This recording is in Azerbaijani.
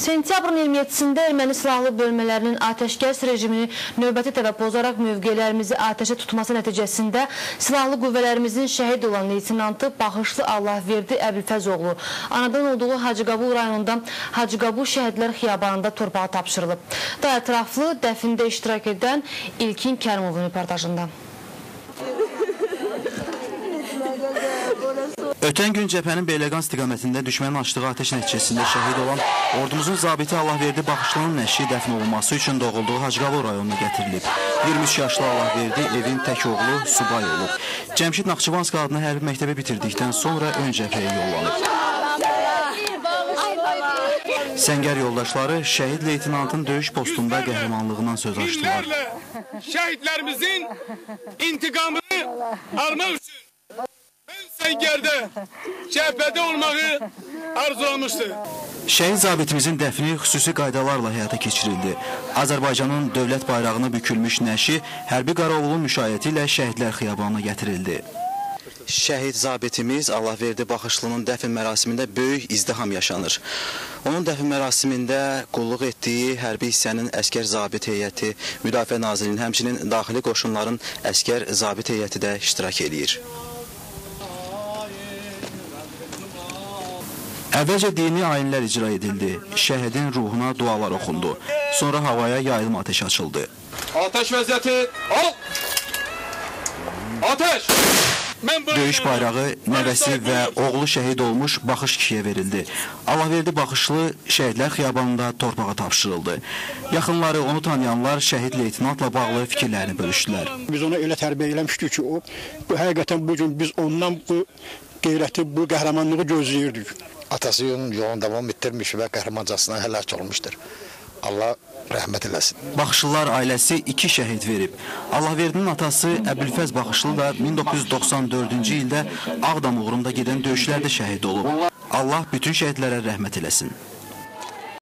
Sentyabrın 27-sində erməni silahlı bölmələrinin atəşkəs rejimini növbəti dəfə pozaraq mövqelərimizi atəşə tutması nəticəsində silahlı qüvvələrimizin şəhid olan leytinantı Baxışlı Allahverdi Əbilfəzoğlu anadan olduğu Hacıqabul rayonunda Hacıqabul şəhidlər xiyabanında torpağa tapşırılıb. Daha ətraflı dəfində iştirak edən İlkin Kərimovun reportajında. Ötən gün cəbhənin Beyləqan istiqamətində düşmənin açdığı ateş nəticəsində şəhid olan ordumuzun zabiti Allahverdi Baxışlının nəşi dəfn olunması üçün doğulduğu Hacıqabul rayonuna gətirilib. 23 yaşlı Allahverdi evin tək oğlu subay olub. Cəmşid Naxçıvanski adına hərbi məktəbi bitirdikdən sonra ön cəbhəyə yollanıb. Səngər yoldaşları şəhid leytinantın döyüş postunda qəhrəmanlığından söz açdılar. Şəhidlərimizin intiqamını almaq üçün Səngərdə, cəbhədə olmağı arzulamışdır. Şəhid zabitimizin dəfni xüsusi qaydalarla həyata keçirildi. Azərbaycanın dövlət bayrağına bükülmüş nəşi hərbi qarovulun müşayiəti ilə şəhidlər xiyabanına gətirildi. Şəhid zabitimiz Allahverdi Baxışlının dəfn mərasimində böyük izdiham yaşanır. Onun dəfn mərasimində qulluq etdiyi hərbi hissənin əskər zabit heyəti, Müdafiə Nazirliyinin, həmçinin daxili qoşunların əskər zabit heyəti də iştirak edir. Əvvəlcə dini ayinlər icra edildi, şəhidin ruhuna dualar oxundu. Sonra havaya yayılma ateş açıldı. Ateş vəziyyəti, al! Ateş! Döyüş bayrağı nəvəsi və oğlu şəhid olmuş Baxış kişiyə verildi. Allahverdi Baxışlı şəhidlər xiyabanında torpağa tapşırıldı. Yaxınları, onu tanıyanlar şəhid leytinantla bağlı fikirlərini bölüşdülər. Biz ona elə tərbiyə eləmişdik ki, bu həqiqətən bu gün biz ondan bu qeyrəti, bu qəhrəmanlığı gözləyirdik. Atası yolunu davam etdirmiş və qəhrəmancasına həlak olmuşdur. Allah rəhmət eləsin. Baxışlılar ailəsi 2 şəhid verib. Allahverdinin atası Əbilfəz Baxışlı da 1994-cü ildə Ağdam uğrunda gedən döyüşlərdə şəhid olub. Allah bütün şəhidlərə rəhmət eləsin.